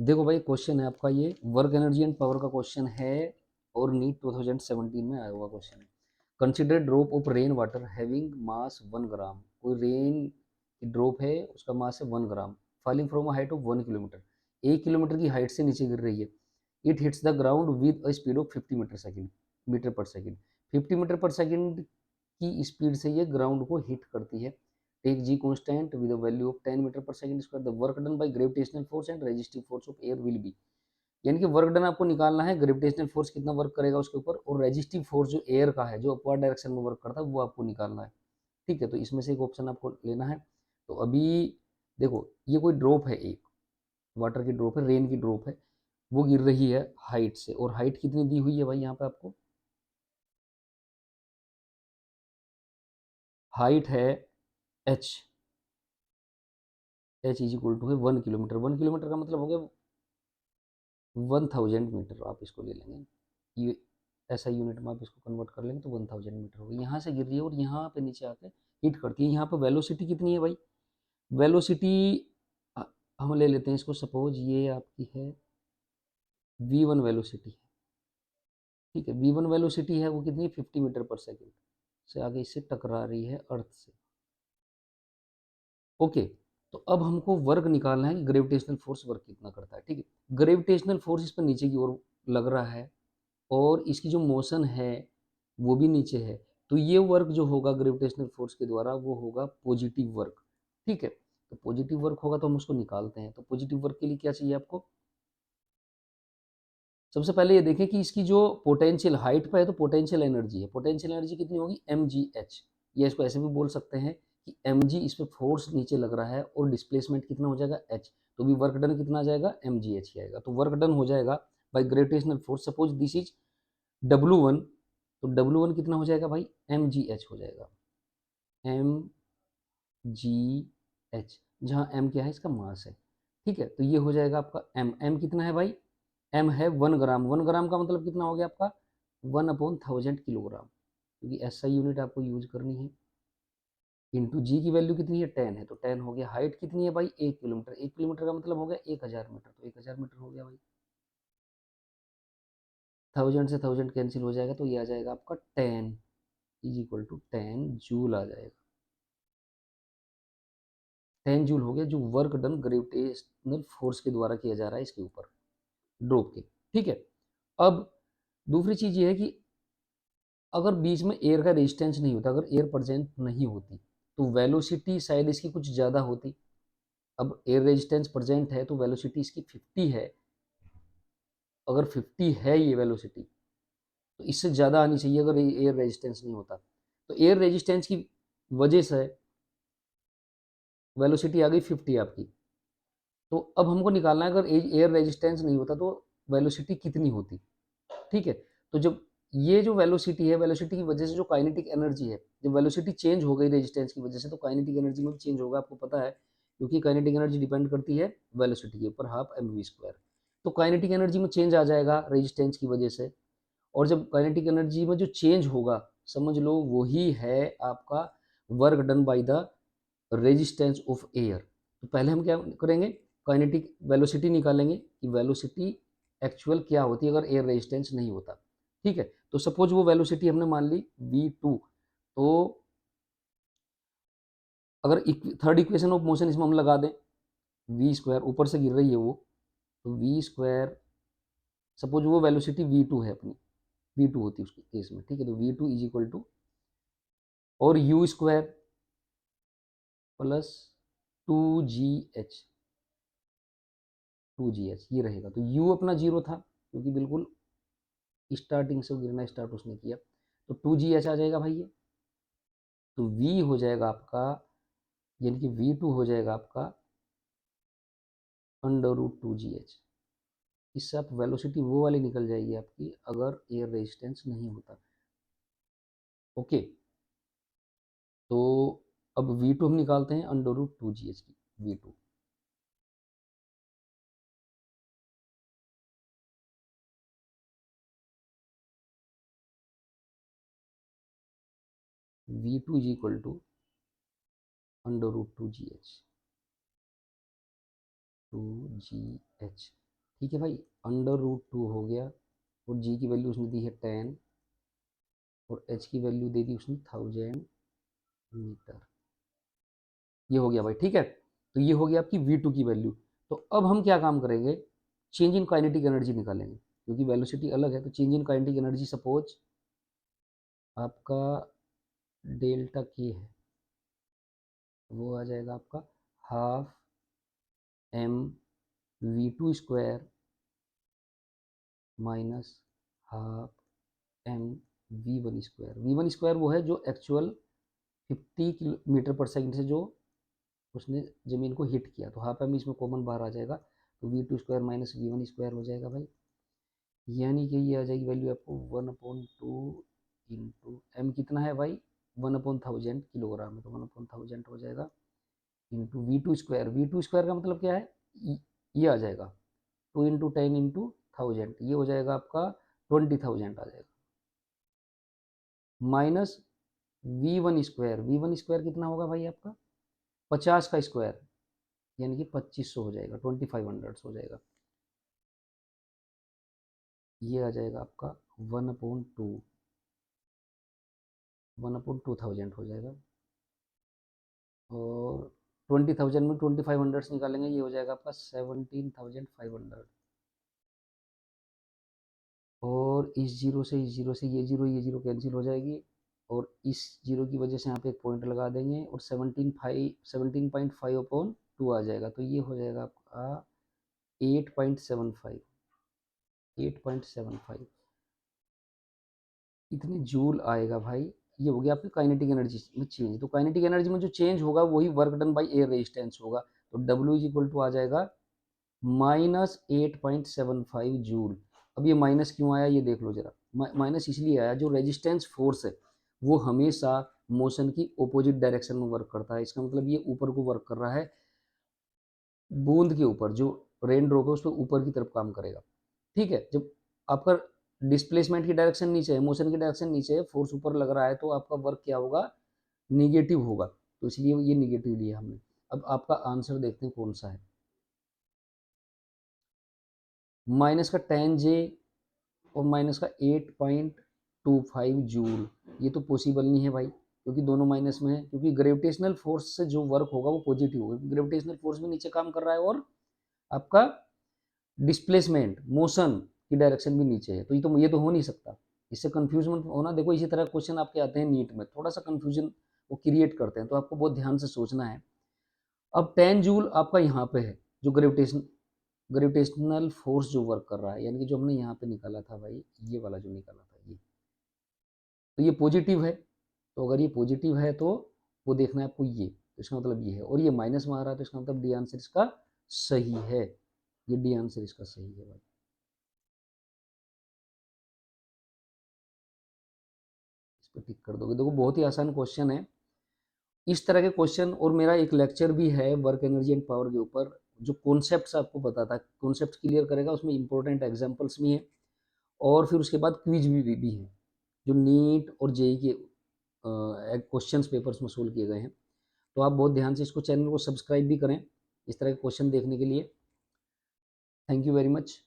देखो भाई, क्वेश्चन है आपका ये वर्क एनर्जी एंड पावर का क्वेश्चन है और नीट 2017 में आया हुआ क्वेश्चन है। Consider drop of rain water having mass 1 gram. कोई रेन की ड्रॉप है, उसका मास है 1 gram, falling from a height of 1 kilometre. 1 kilometre की हाइट से नीचे गिर रही है। It hits the ground with a speed of 50 metre per second. 50 metre per second की स्पीड से ये ग्राउंड को हिट करती है। Take G constant with a value of 10 metre per second square. The work done by gravitational force and resistive force of air will be. यानी कि work done आपको निकालना है, ग्रेविटेशनल फोर्स कितना वर्क करेगा उसके ऊपर, और रेजिस्टिव फोर्स जो एयर का है, जो अपवर्ड डायरेक्शन में वर्क करता है, वो आपको निकालना है। ठीक है, तो इसमें से एक ऑप्शन आपको लेना है। तो अभी देखो, ये कोई ड्रॉप है, एक वाटर की ड्रॉप है, रेन की ड्रॉप है, वो गिर रही है हाइट से। और हाइट कितनी दी हुई है भाई यहाँ पे आपको? हाइट है H. H is equal to है 1 किलोमीटर। 1 किलोमीटर का मतलब हो गया 1000 मीटर। आप इसको ले लेंगे, ये ऐसा यूनिट में आप इसको कन्वर्ट कर लेंगे तो 1000 मीटर होगी। यहाँ से गिर रही है और यहाँ पे नीचे आके हिट करती है। यहाँ पे वेलोसिटी कितनी है भाई? वेलोसिटी हम ले लेते हैं इसको, सपोज ये आपकी है v1 वेलोसिटी है। ठीक है, v1 वेलोसिटी है, वो कितनी है? 50 मीटर पर सेकेंड से आगे इससे टकरा रही है अर्थ से। ओके, तो अब हमको वर्क निकालना है कि ग्रेविटेशनल फोर्स वर्क कितना करता है। ठीक है, ग्रेविटेशनल फोर्स इस पर नीचे की ओर लग रहा है और इसकी जो मोशन है वो भी नीचे है। तो ये वर्क जो होगा ग्रेविटेशनल फोर्स के द्वारा, वो होगा पॉजिटिव वर्क। ठीक है, तो पॉजिटिव वर्क होगा तो हम उसको निकालते हैं। तो पॉजिटिव वर्क के लिए क्या चाहिए आपको? सबसे पहले ये देखें कि इसकी जो पोटेंशियल हाइट पे है, तो पोटेंशियल एनर्जी है। पोटेंशियल एनर्जी कितनी होगी? M G H. या इसको ऐसे भी बोल सकते हैं कि एम जी, इस पर फोर्स नीचे लग रहा है और डिस्प्लेसमेंट कितना हो जाएगा? एच। तो भी वर्क डन कितना आ जाएगा? एम जी एच ही आएगा। तो वर्क डन हो जाएगा by gravitational force. Suppose this is W1, तो W1 कितना हो जाएगा भाई? एम जी एच हो जाएगा। एम जी एच, जहाँ एम क्या है? इसका मास है। ठीक है, तो ये हो जाएगा आपका एम। एम कितना है भाई? एम है 1 ग्राम। 1 ग्राम का मतलब कितना हो गया आपका? 1/1000 किलोग्राम, क्योंकि ऐसा यूनिट आपको यूज करनी है। इंटू जी की वैल्यू कितनी है? 10 है, तो 10 हो गया। हाइट कितनी है भाई? 1 किलोमीटर। 1 किलोमीटर का मतलब हो गया 1000 मीटर, तो 1000 मीटर हो गया भाई। 1000 से 1000 कैंसिल हो जाएगा, तो ये आ जाएगा आपका 10 इज इक्वल टू 10 जूल आ जाएगा। 10 जूल हो गया जो वर्क डन ग्रेविटेशनल फोर्स के द्वारा किया जा रहा है इसके ऊपर, ड्रॉप के। ठीक है, अब दूसरी चीज ये है कि अगर बीच में एयर का रेजिस्टेंस नहीं होता, अगर एयर प्रेजेंट नहीं होती, तो वेलोसिटी शायद इसकी कुछ ज़्यादा होती। अब एयर रेजिस्टेंस प्रेजेंट है तो वेलोसिटी इसकी 50 है। अगर 50 है ये वेलोसिटी, तो इससे ज़्यादा आनी चाहिए अगर एयर रेजिस्टेंस नहीं होता। तो एयर रेजिस्टेंस की वजह से वेलोसिटी आ गई 50 आपकी। तो अब हमको निकालना है, अगर एयर रेजिस्टेंस नहीं होता तो वेलोसिटी कितनी होती। ठीक है, तो जब ये जो वेलोसिटी है, वेलोसिटी की वजह से जो काइनेटिक एनर्जी है, जब वेलोसिटी चेंज हो गई रेजिस्टेंस की वजह से, तो काइनेटिक एनर्जी में भी चेंज होगा, आपको पता है, क्योंकि काइनेटिक एनर्जी डिपेंड करती है वेलोसिटी के ऊपर, हाफ एम वी स्क्वायर। तो काइनेटिक एनर्जी में चेंज आ जाएगा रेजिस्टेंस की वजह से। और जब काइनेटिक एनर्जी में जो चेंज होगा, समझ लो वही है आपका work done by the resistance of air. तो पहले हम क्या करेंगे? काइनेटिक वेलोसिटी निकालेंगे कि वेलोसिटी एक्चुअल क्या होती है अगर एयर रेजिस्टेंस नहीं होता। ठीक है, तो सपोज वो वेलोसिटी हमने मान ली v2। तो अगर थर्ड इक्वेशन ऑफ मोशन इसमें हम लगा दें, वी स्क्वायर, ऊपर से गिर रही है वो, तो वी स्क्वायर, सपोज वो वेलोसिटी v2 है अपनी, v2 होती है उसके केस में। ठीक है, तो v2 इज इक्वल टू, और you square plus 2gh। 2gh ये रहेगा, तो u अपना जीरो था क्योंकि बिल्कुल स्टार्टिंग से गिरना स्टार्ट उसने किया, तो 2gh आ जाएगा भाई ये। तो v हो जाएगा आपका, यानी कि v2 हो जाएगा आपका √2gh। इससे आप वेलोसिटी वो वाली निकल जाएगी आपकी अगर एयर रेजिस्टेंस नहीं होता। ओके, तो अब v2 हम निकालते हैं √2gh की। v2 v2 is equal to √2gh। 2gh ठीक है भाई, √2 हो गया, और जी की वैल्यू उसने दी है 10, और एच की वैल्यू दे दी उसने 1000 मीटर। ये हो गया भाई, ठीक है। तो ये हो गया आपकी V2 की वैल्यू। तो अब हम क्या काम करेंगे, चेंज इन काइनेटिक एनर्जी निकालेंगे, क्योंकि वेलोसिटी अलग है। तो change in kinetic energy suppose आपका डेल्टा के है, वो आ जाएगा आपका half M V2 square minus half M V1 square. V1 square वो है जो एक्चुअल 50 किलोमीटर पर सेकेंड से जो उसने ज़मीन को हिट किया, तो हाफ एम इसमें कॉमन बाहर आ जाएगा, तो V2 square minus V1 square हो जाएगा भाई। यानी कि ये आ जाएगी वैल्यू आपको 1/2 इंटू एम कितना है भाई, 1/1000 किलोग्राम है, तो 1/1000 हो जाएगा into V2 square. V2 square का मतलब क्या है, ये आ जाएगा 2 × 10 × 1000, ये हो जाएगा आपका 20,000 आ जाएगा, minus V1 square. V1 square कितना होगा भाई आपका 50 का स्क्वायर, यानी कि 2500 हो जाएगा, 2500 हो जाएगा। ये आ जाएगा आपका 1/2000 हो जाएगा, और 20,000 में 2500 निकालेंगे, ये हो जाएगा आपका 17,500। और इस जीरो से ये जीरो कैंसिल हो जाएगी, और इस जीरो की वजह से यहाँ पे एक पॉइंट लगा देंगे, और 17.5/2 आ जाएगा, तो ये हो जाएगा आपका 8.75 इतनी जूल आएगा भाई। ये हो गया आपकी काइनेटिक एनर्जी में चेंज। तो काइनेटिक एनर्जी में जो चेंज होगा वही work done by air resistance होगा, तो W इज इक्वल टू आ जाएगा -8.75 जूल। अब ये माइनस क्यों आया ये देख लो जरा, माइनस इसलिए आया, जो रेजिस्टेंस फोर्स है वो हमेशा मोशन की ऑपोजिट डायरेक्शन में वर्क करता है। इसका मतलब ये ऊपर को वर्क कर रहा है, बूंद के ऊपर जो रेन ड्रॉप है उस पर ऊपर की तरफ काम करेगा, ठीक है। जब आपका डिस्प्लेसमेंट की डायरेक्शन नीचे है, मोशन की डायरेक्शन नीचे है, फोर्स ऊपर लग रहा है, तो आपका वर्क क्या होगा, निगेटिव होगा, तो इसलिए ये निगेटिव लिया हमने। अब आपका आंसर देखते हैं कौन सा है। माइनस का 10J और माइनस का 8.25 जूल, ये तो पॉसिबल नहीं है भाई, क्योंकि दोनों माइनस में है, क्योंकि ग्रेविटेशनल फोर्स से जो वर्क होगा वो पॉजिटिव होगा, ग्रेविटेशनल फोर्स भी नीचे काम कर रहा है, और आपका डिस्प्लेसमेंट मोशन की डायरेक्शन भी नीचे है, तो ये तो हो नहीं सकता। इससे कंफ्यूज मत होना। देखो इसी तरह क्वेश्चन आपके आते हैं नीट में, थोड़ा सा कंफ्यूजन वो क्रिएट करते हैं, तो आपको बहुत ध्यान से सोचना है। अब 10 जूल आपका यहाँ पे है, जो ग्रेविटेशनल फोर्स जो वर्क कर रहा है, यानी कि जो हमने यहाँ पे निकाला था भाई, ये वाला जो निकाला था ये, तो ये पॉजिटिव है। तो अगर ये पॉजिटिव है तो वो देखना है आपको, ये तो इसका मतलब ये है, और ये माइनस में आ रहा है, तो इसका मतलब डी आंसर इसका सही है। ये डी आंसर इसका सही है भाई। इस पर टिक कर दोगे। देखो बहुत ही आसान क्वेश्चन है। इस तरह के क्वेश्चन और मेरा एक लेक्चर भी है वर्क एनर्जी एंड पावर के ऊपर, जो कॉन्सेप्ट्स आपको बताता है, कॉन्सेप्ट क्लियर करेगा, उसमें इंपॉर्टेंट एग्जांपल्स भी हैं, और फिर उसके बाद क्विज भी है, जो नीट और जेई के क्वेश्चंस पेपर्स में सोल्व किए गए हैं। तो आप बहुत ध्यान से इसको, चैनल को सब्सक्राइब भी करें इस तरह के क्वेश्चन देखने के लिए। Thank you very much.